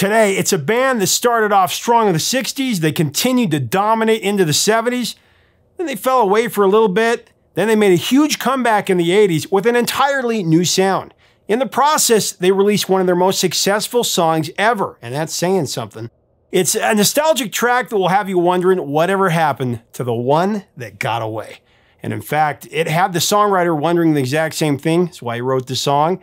today. It's a band that started off strong in the 60s. They continued to dominate into the 70s. Then they fell away for a little bit. Then they made a huge comeback in the 80s with an entirely new sound. In the process, they released one of their most successful songs ever, and that's saying something. It's a nostalgic track that will have you wondering whatever happened to the one that got away. And in fact, it had the songwriter wondering the exact same thing. That's why he wrote the song.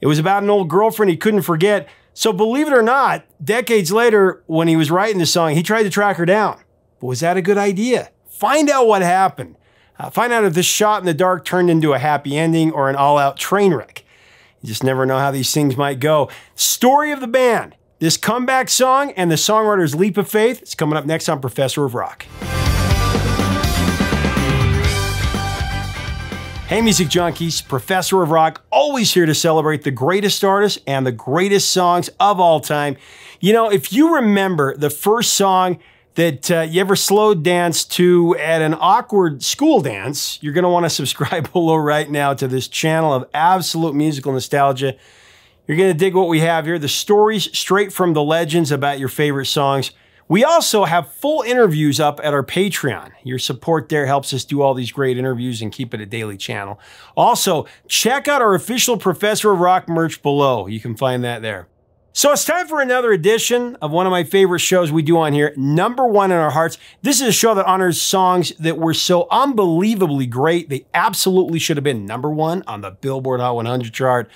It was about an old girlfriend he couldn't forget. So believe it or not, decades later, when he was writing the song, he tried to track her down. But was that a good idea? Find out what happened. Find out if this shot in the dark turned into a happy ending or an all-out train wreck. You just never know how these things might go. Story of the band, this comeback song, and the songwriter's leap of faith. It's coming up next on Professor of Rock. Hey, music junkies, Professor of Rock, always here to celebrate the greatest artists and the greatest songs of all time. You know, if you remember the first song that you ever slow danced to at an awkward school dance, you're going to want to subscribe below right now to this channel of absolute musical nostalgia. You're going to dig what we have here, the stories straight from the legends about your favorite songs. We also have full interviews up at our Patreon. Your support there helps us do all these great interviews and keep it a daily channel. Also, check out our official Professor of Rock merch below. You can find that there. So it's time for another edition of one of my favorite shows we do on here, Number One in Our Hearts. This is a show that honors songs that were so unbelievably great, they absolutely should have been number one on the Billboard Hot 100 chart.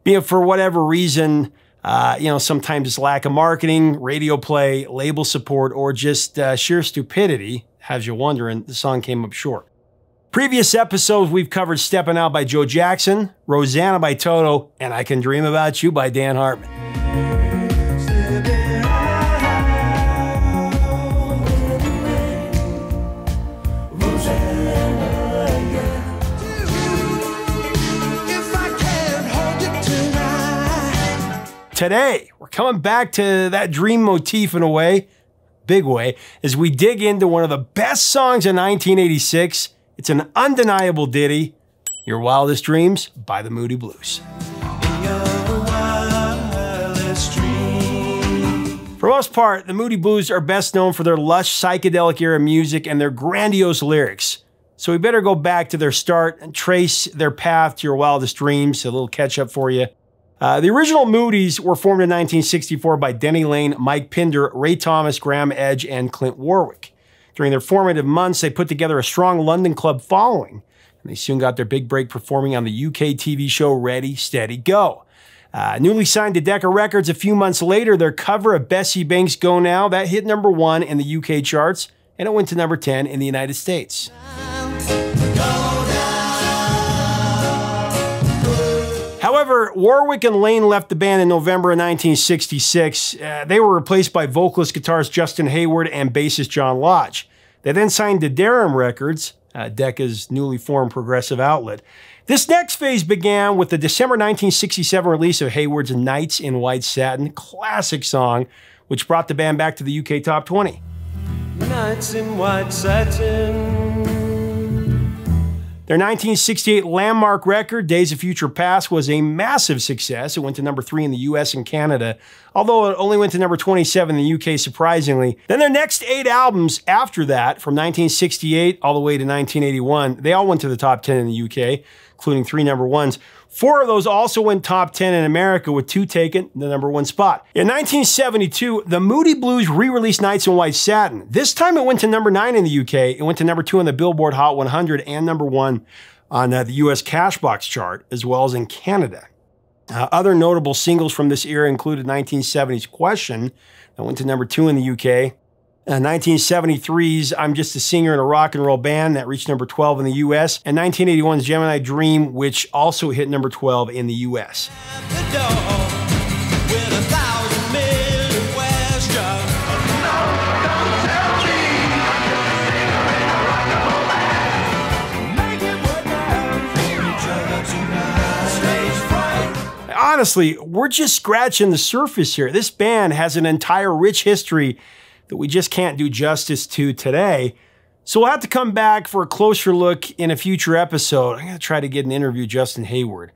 Be it for whatever reason, sometimes it's lack of marketing, radio play, label support, or just sheer stupidity. Has you wondering, the song came up short. Previous episodes, we've covered Steppin' Out by Joe Jackson, Rosanna by Toto, and I Can Dream About You by Dan Hartman. Today, we're coming back to that dream motif in a way, big way, as we dig into one of the best songs of 1986. It's an undeniable ditty, Your Wildest Dreams by the Moody Blues. For most part, the Moody Blues are best known for their lush psychedelic era music and their grandiose lyrics. So we better go back to their start and trace their path to Your Wildest Dreams, a little catch up for you. The original Moody's were formed in 1964 by Denny Laine, Mike Pinder, Ray Thomas, Graham Edge, and Clint Warwick. During their formative months, they put together a strong London club following, and they soon got their big break performing on the UK TV show Ready, Steady, Go. Newly signed to Decca Records a few months later, their cover of Bessie Banks' Go Now, that hit number 1 in the UK charts, and it went to number 10 in the United States. However, Warwick and Laine left the band in November of 1966. They were replaced by vocalist guitarist Justin Hayward and bassist John Lodge. They then signed to Darum Records, Decca's newly formed progressive outlet. This next phase began with the December 1967 release of Hayward's Nights in White Satin, classic song, which brought the band back to the UK Top 20. Nights in White Satin. Their 1968 landmark record, Days of Future Past, was a massive success. It went to number 3 in the US and Canada, although it only went to number 27 in the UK, surprisingly. Then their next 8 albums after that, from 1968 all the way to 1981, they all went to the top 10 in the UK, including 3 number 1s. 4 of those also went top 10 in America, with 2 taking the number 1 spot. In 1972, the Moody Blues re-released Nights in White Satin. This time it went to number 9 in the UK. It went to number 2 on the Billboard Hot 100 and number 1 on the US Cashbox chart, as well as in Canada. Other notable singles from this era included 1970's Question, that went to number 2 in the UK. 1973's I'm Just a Singer in a Rock and Roll Band, that reached number 12 in the US, and 1981's Gemini Dream, which also hit number 12 in the US. Honestly, we're just scratching the surface here. This band has an entire rich history that we just can't do justice to today. So we'll have to come back for a closer look in a future episode. I'm going to try to get an interview with Justin Hayward.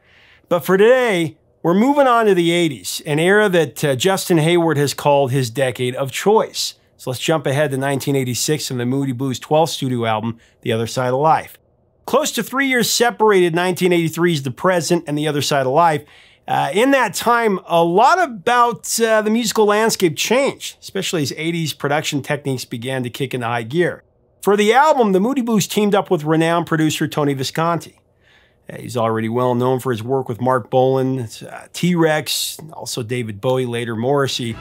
But for today, We're moving on to the 80s, an era that Justin Hayward has called his decade of choice. So let's jump ahead to 1986 and the Moody Blues' 12th studio album, The Other Side of Life. Close to 3 years separated 1983's The Present and The Other Side of Life. In that time, a lot about the musical landscape changed, especially as 80s production techniques began to kick into high gear. For the album, the Moody Blues teamed up with renowned producer Tony Visconti. He's already well known for his work with Mark Bolan, T-Rex, also David Bowie, later Morrissey.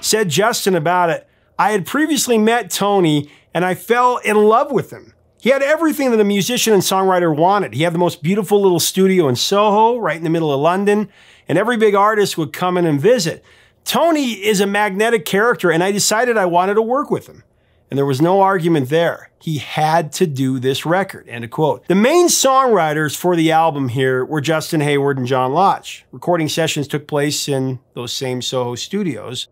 Said Justin about it, "I had previously met Tony and I fell in love with him. He had everything that a musician and songwriter wanted. He had the most beautiful little studio in Soho, right in the middle of London, and every big artist would come in and visit. Tony is a magnetic character, and I decided I wanted to work with him. And there was no argument there. He had to do this record," end of quote. The main songwriters for the album here were Justin Hayward and John Lodge. Recording sessions took place in those same Soho studios.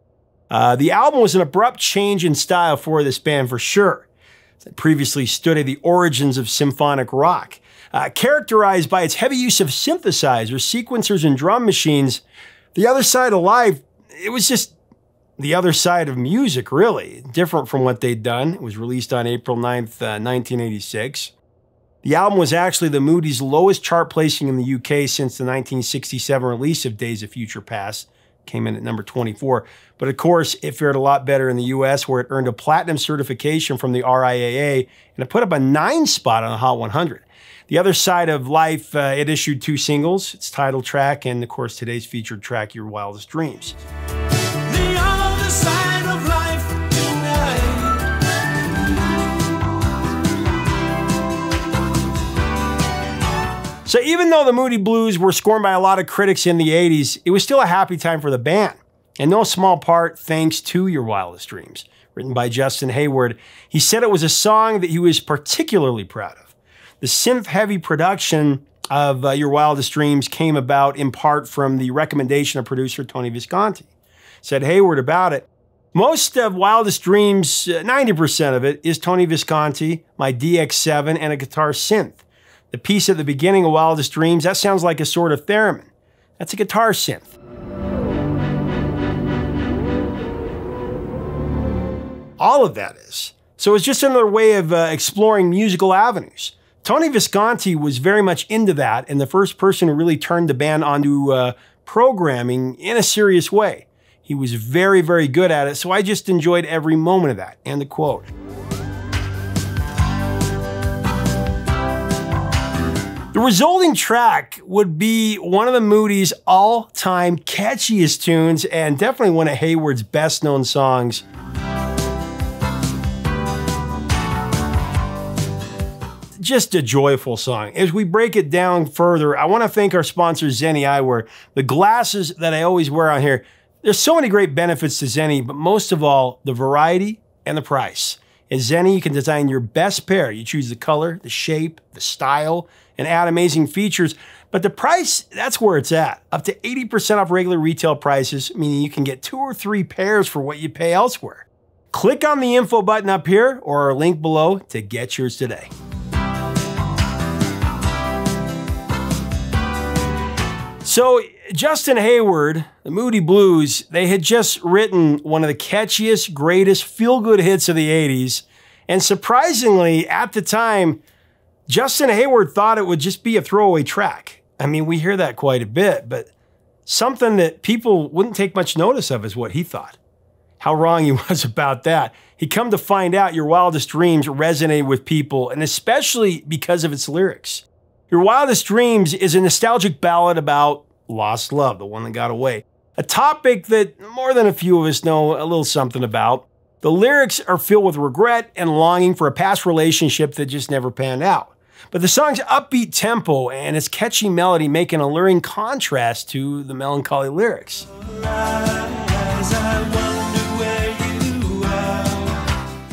The album was an abrupt change in style for this band for sure. It previously stood at the origins of symphonic rock. Characterized by its heavy use of synthesizers, sequencers, and drum machines, The Other Side of Life, it was just the other side of music, really. Different from what they'd done. It was released on April 9th, 1986. The album was actually the Moody's lowest chart placing in the UK since the 1967 release of Days of Future Past. Came in at number 24. But of course, it fared a lot better in the US, where it earned a platinum certification from the RIAA, and it put up a 9 spot on the Hot 100. The Other Side of Life, it issued 2 singles, its title track, and of course today's featured track, Your Wildest Dreams. The other side of life tonight. So even though the Moody Blues were scorned by a lot of critics in the 80s, it was still a happy time for the band. In no small part thanks to Your Wildest Dreams. Written by Justin Hayward, he said it was a song that he was particularly proud of. The synth-heavy production of Your Wildest Dreams came about in part from the recommendation of producer Tony Visconti. Said Hayward about it, "Most of Wildest Dreams, 90% of it, is Tony Visconti, my DX7, and a guitar synth. The piece at the beginning of Wildest Dreams, that sounds like a sort of theremin. That's a guitar synth." All of that is. So it's just another way of exploring musical avenues. Tony Visconti was very much into that, and the first person who really turned the band onto programming in a serious way. He was very, very good at it, so I just enjoyed every moment of that. End of quote. The resulting track would be one of the Moody's all-time catchiest tunes, and definitely one of Hayward's best-known songs. Just a joyful song. As we break it down further, I want to thank our sponsor, Zenni Eyewear. The glasses that I always wear on here, there's so many great benefits to Zenni, but most of all, the variety and the price. At Zenni, you can design your best pair. You choose the color, the shape, the style, and add amazing features. But the price, that's where it's at. Up to 80% off regular retail prices, meaning you can get 2 or 3 pairs for what you pay elsewhere. Click on the info button up here or our link below to get yours today. So Justin Hayward, the Moody Blues, they had just written one of the catchiest, greatest feel-good hits of the 80s. And surprisingly, at the time, Justin Hayward thought it would just be a throwaway track. I mean, we hear that quite a bit, but something that people wouldn't take much notice of is what he thought. How wrong he was about that. He'd come to find out Your Wildest Dreams resonated with people, and especially because of its lyrics. Your Wildest Dreams is a nostalgic ballad about lost love, the one that got away. A topic that more than a few of us know a little something about. The lyrics are filled with regret and longing for a past relationship that just never panned out. But the song's upbeat tempo and its catchy melody make an alluring contrast to the melancholy lyrics.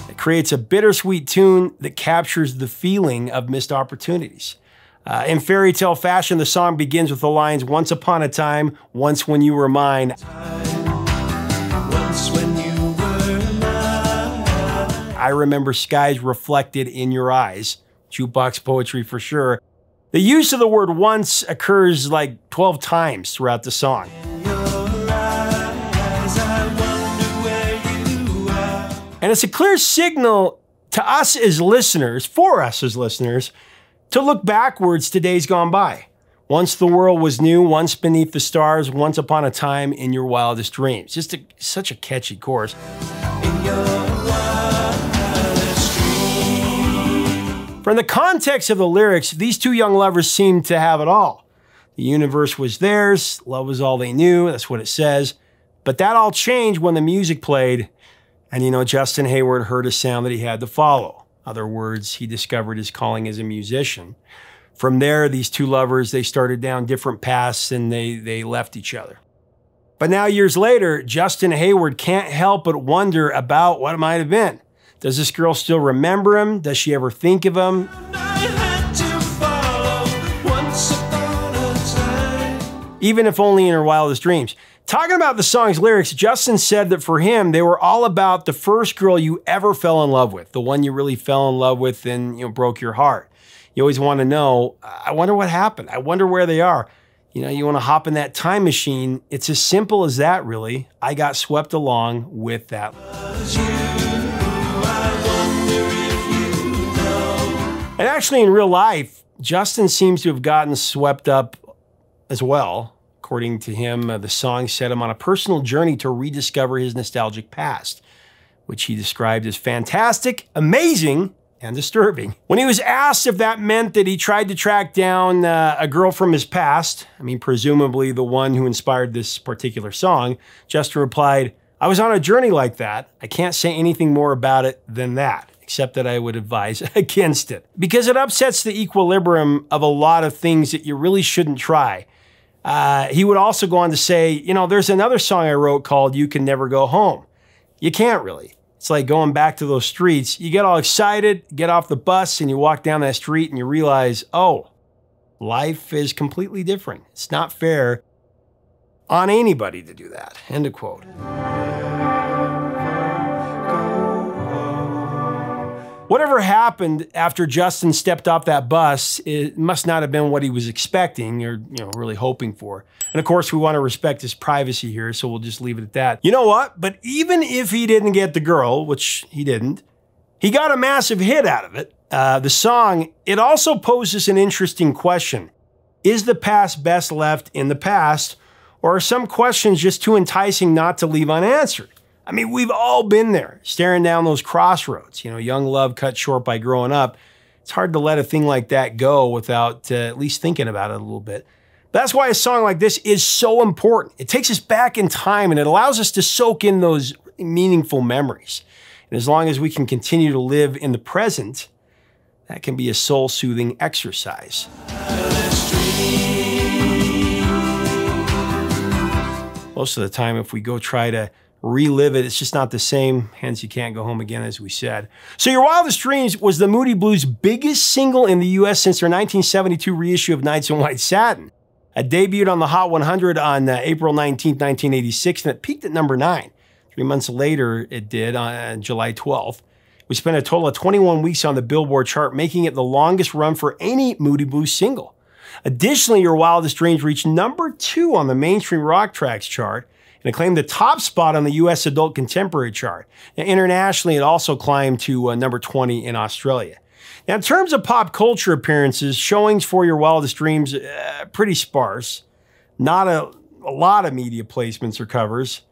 It creates a bittersweet tune that captures the feeling of missed opportunities. In fairy tale fashion, the song begins with the lines, "Once upon a time, once when you were mine." Once when you were mine. remember skies reflected in your eyes. Jukebox poetry for sure. The use of the word once occurs like 12 times throughout the song. And it's a clear signal to us as listeners, for us as listeners, to look backwards to days gone by. Once the world was new, once beneath the stars, once upon a time in your wildest dreams. Just such a catchy chorus. From the context of the lyrics, these two young lovers seemed to have it all. The universe was theirs, love was all they knew, that's what it says. But that all changed when the music played, and you know, Justin Hayward heard a sound that he had to follow. In other words, he discovered his calling as a musician. From there, these two lovers, they started down different paths and they left each other. But now years later, Justin Hayward can't help but wonder about what it might have been. Does this girl still remember him? Does she ever think of him? Even if only in her wildest dreams. Talking about the song's lyrics, Justin said that for him, they were all about the first girl you ever fell in love with, the one you really fell in love with and broke your heart. You always want to know, I wonder what happened. I wonder where they are. You know, you want to hop in that time machine. It's as simple as that, really. I got swept along with that. And actually, in real life, Justin seems to have gotten swept up as well. According to him, the song set him on a personal journey to rediscover his nostalgic past, which he described as fantastic, amazing, and disturbing. When he was asked if that meant that he tried to track down a girl from his past, I mean, presumably the one who inspired this particular song, Justin replied, "I was on a journey like that. I can't say anything more about it than that, except that I would advise against it. Because it upsets the equilibrium of a lot of things that you really shouldn't try." He would also go on to say, you know, there's another song I wrote called You Can Never Go Home. You can't really. It's like going back to those streets. You get all excited, get off the bus, and you walk down that street and you realize, oh, life is completely different. It's not fair on anybody to do that. End of quote. Whatever happened after Justin stepped off that bus, it must not have been what he was expecting or, really hoping for. And of course, we want to respect his privacy here, so we'll just leave it at that. You know what? But even if he didn't get the girl, which he didn't, he got a massive hit out of it. The song, it also poses an interesting question. Is the past best left in the past, or are some questions just too enticing not to leave unanswered? I mean, we've all been there, staring down those crossroads. Young love cut short by growing up. It's hard to let a thing like that go without at least thinking about it a little bit. That's why a song like this is so important. It takes us back in time and it allows us to soak in those meaningful memories. And as long as we can continue to live in the present, that can be a soul-soothing exercise. Most of the time, if we go try to relive it, it's just not the same, hence you can't go home again, as we said. So Your Wildest Dreams was the Moody Blues' biggest single in the US since their 1972 reissue of Nights in White Satin. It debuted on the Hot 100 on April 19, 1986, and it peaked at number 9. 3 months later, it did on July 12th. We spent a total of 21 weeks on the Billboard chart, making it the longest run for any Moody Blues single. Additionally, Your Wildest Dreams reached number 2 on the Mainstream Rock Tracks chart, and it claimed the top spot on the U.S. Adult Contemporary chart. Now, internationally, it also climbed to number 20 in Australia. Now, in terms of pop culture appearances, showings for Your Wildest Dreams, pretty sparse. Not a lot of media placements or covers.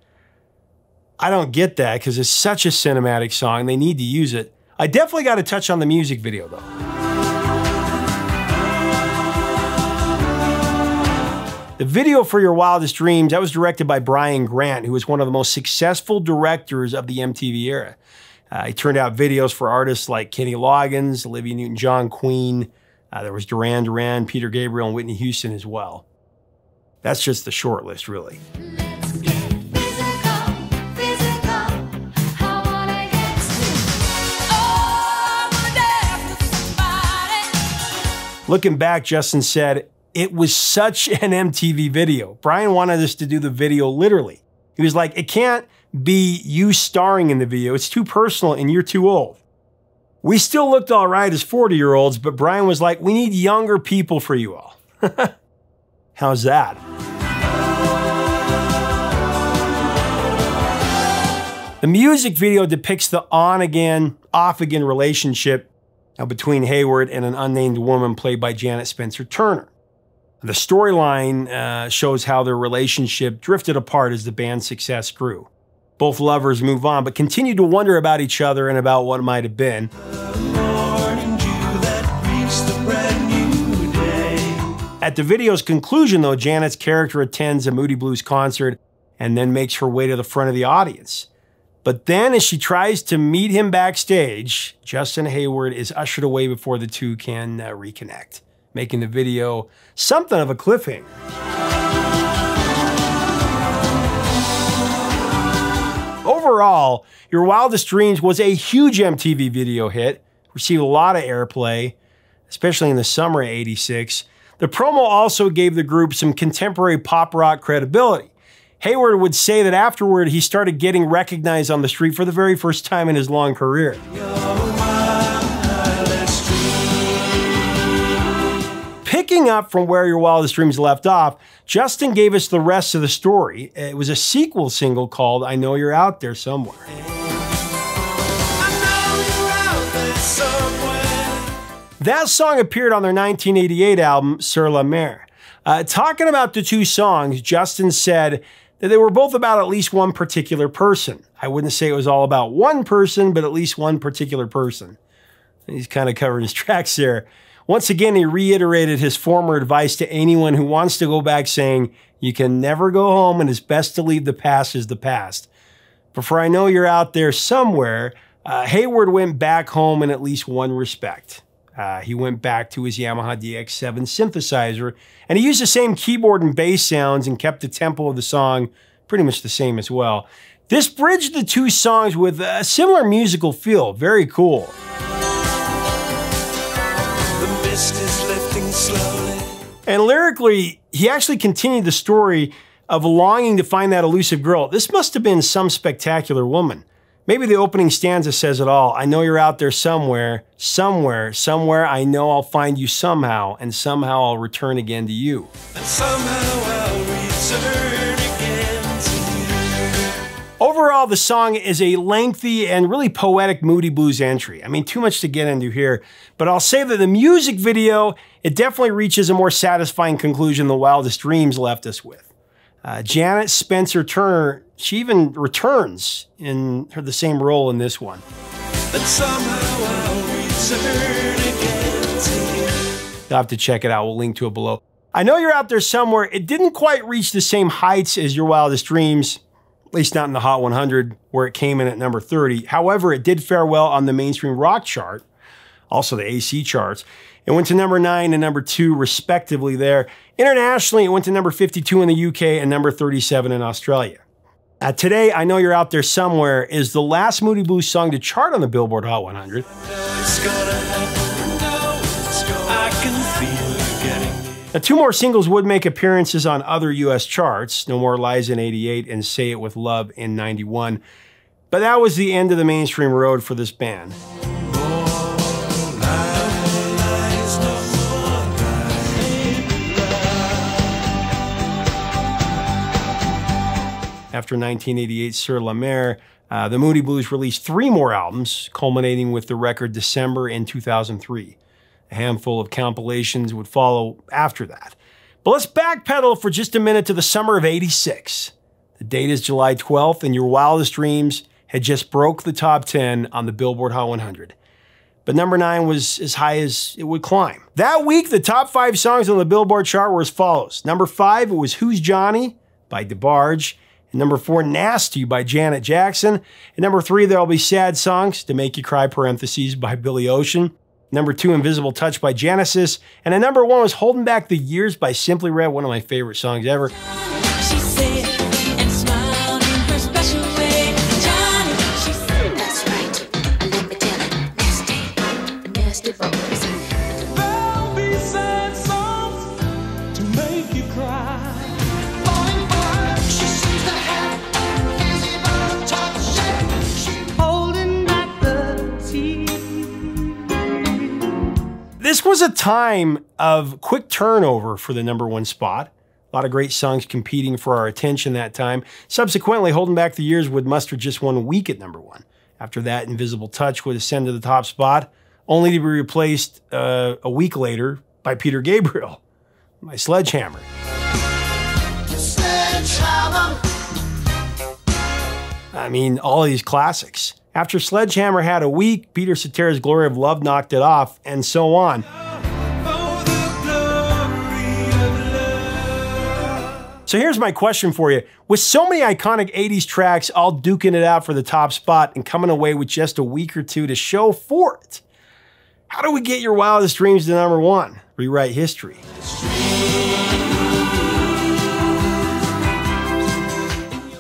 I don't get that because it's such a cinematic song. They need to use it. I definitely got to touch on the music video, though. The video for Your Wildest Dreams, that was directed by Brian Grant, who was one of the most successful directors of the MTV era. He turned out videos for artists like Kenny Loggins, Olivia Newton-John, Queen. There was Duran Duran, Peter Gabriel, and Whitney Houston as well. That's just the short list, really. Looking back, Justin said, it was such an MTV video. Brian wanted us to do the video literally. He was like, it can't be you starring in the video. It's too personal and you're too old. We still looked all right as 40-year-olds, but Brian was like, we need younger people for you all. How's that? The music video depicts the on-again, off-again relationship between Hayward and an unnamed woman played by Janet Spencer Turner. The storyline shows how their relationship drifted apart as the band's success grew. Both lovers move on, but continue to wonder about each other and about what might have been. At the video's conclusion, though, Janet's character attends a Moody Blues concert and then makes her way to the front of the audience. But then, as she tries to meet him backstage, Justin Hayward is ushered away before the two can reconnect, making the video something of a cliffhanger. Overall, Your Wildest Dreams was a huge MTV video hit, received a lot of airplay, especially in the summer of '86. The promo also gave the group some contemporary pop rock credibility. Hayward would say that afterward he started getting recognized on the street for the very first time in his long career. Picking up from where Your Wildest Dreams left off, Justin gave us the rest of the story. It was a sequel single called I Know You're Out There Somewhere. That song appeared on their 1988 album, Sur la Mer. Talking about the two songs, Justin said that they were both about at least one particular person. I wouldn't say it was all about one person, but at least one particular person. And he's kind of covering his tracks there. Once again, he reiterated his former advice to anyone who wants to go back, saying, you can never go home and it's best to leave the past as the past. But for I Know You're Out There Somewhere, Hayward went back home in at least one respect. He went back to his Yamaha DX7 synthesizer, and he used the same keyboard and bass sounds and kept the tempo of the song pretty much the same as well. This bridged the two songs with a similar musical feel. Very cool. The mist is lifting slowly. And lyrically, he actually continued the story of longing to find that elusive girl. This must have been some spectacular woman. Maybe the opening stanza says it all. I know you're out there somewhere, somewhere, somewhere. I know I'll find you somehow, and somehow I'll return again to you. And somehow I'll return again to you. Overall, the song is a lengthy and really poetic Moody Blues entry. I mean, too much to get into here, but I'll say that the music video, it definitely reaches a more satisfying conclusion The Wildest Dreams left us with. Janet Spencer Turner, she even returns in the same role in this one. And somehow I'll return again to you. You'll have to check it out. We'll link to it below. I Know You're Out There Somewhere. It didn't quite reach the same heights as Your Wildest Dreams, at least not in the Hot 100, where it came in at number 30. However, it did fare well on the mainstream rock chart, also the AC charts. It went to number 9 and number 2, respectively there. Internationally, it went to number 52 in the UK and number 37 in Australia. Today, I Know You're Out There Somewhere is the last Moody Blues song to chart on the Billboard Hot 100. It's gonna happen. No, it's gonna. I can feel it getting. Now, 2 more singles would make appearances on other US charts, No More Lies in '88 and Say It With Love in '91. But that was the end of the mainstream road for this band. After 1988's Sur la Mer, the Moody Blues released 3 more albums, culminating with the record December in 2003. A handful of compilations would follow after that. But let's backpedal for just a minute to the summer of '86. The date is July 12th, and Your Wildest Dreams had just broke the top 10 on the Billboard Hot 100. But number 9 was as high as it would climb. That week, the top 5 songs on the Billboard chart were as follows. Number 5, it was Who's Johnny by DeBarge. And number 4, Nasty by Janet Jackson. And number 3, There'll Be Sad Songs to Make You Cry, parentheses, by Billy Ocean. Number 2, Invisible Touch by Genesis. And at number 1 was Holding Back the Years by Simply Red, one of my favorite songs ever. She said, and smiled in her special way. Johnny, she said, that's right. Let me tell it, nasty boys. There'll be sad songs to make you cry. Falling for her, she seems to have invisible touch. Holding back the tears. This was a time of quick turnover for the #1 spot. A lot of great songs competing for our attention that time. Subsequently, Holding Back the Years would muster just 1 week at #1. After that, Invisible Touch would ascend to the top spot, only to be replaced a week later by Peter Gabriel, by Sledgehammer. I mean, all of these classics. After Sledgehammer had a week, Peter Cetera's Glory of Love knocked it off, and so on. So here's my question for you. With so many iconic 80s tracks all duking it out for the top spot and coming away with just a week or two to show for it, how do we get your wildest dreams to #1? Rewrite history.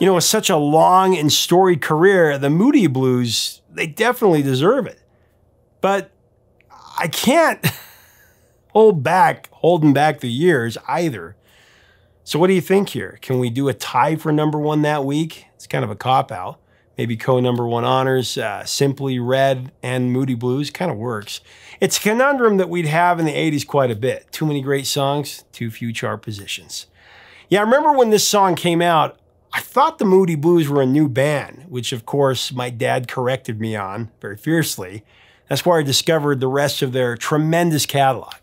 You know, with such a long and storied career, the Moody Blues, they definitely deserve it. But I can't Holding Back the Years either. So what do you think here? Can we do a tie for #1 that week? It's kind of a cop-out. Maybe co-#1 honors, Simply Red and Moody Blues, kind of works. It's a conundrum that we'd have in the 80s quite a bit. Too many great songs, too few chart positions. Yeah, I remember when this song came out, I thought the Moody Blues were a new band, which of course my dad corrected me on very fiercely. That's where I discovered the rest of their tremendous catalog.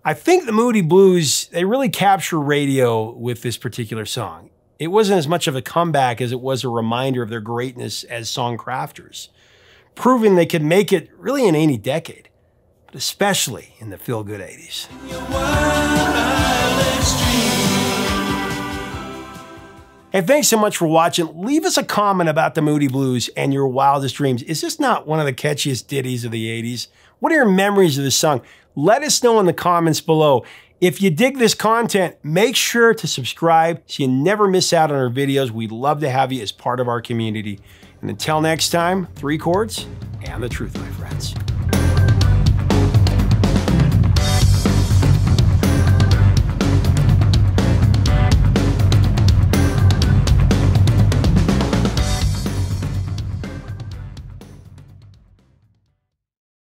I think the Moody Blues, they really capture radio with this particular song. It wasn't as much of a comeback as it was a reminder of their greatness as song crafters, proving they could make it really in any decade, but especially in the feel-good 80s. Hey, thanks so much for watching. Leave us a comment about the Moody Blues and your wildest dreams. Is this not one of the catchiest ditties of the 80s? What are your memories of this song? Let us know in the comments below. If you dig this content, make sure to subscribe so you never miss out on our videos. We'd love to have you as part of our community. And until next time, 3 chords and the truth, my friends.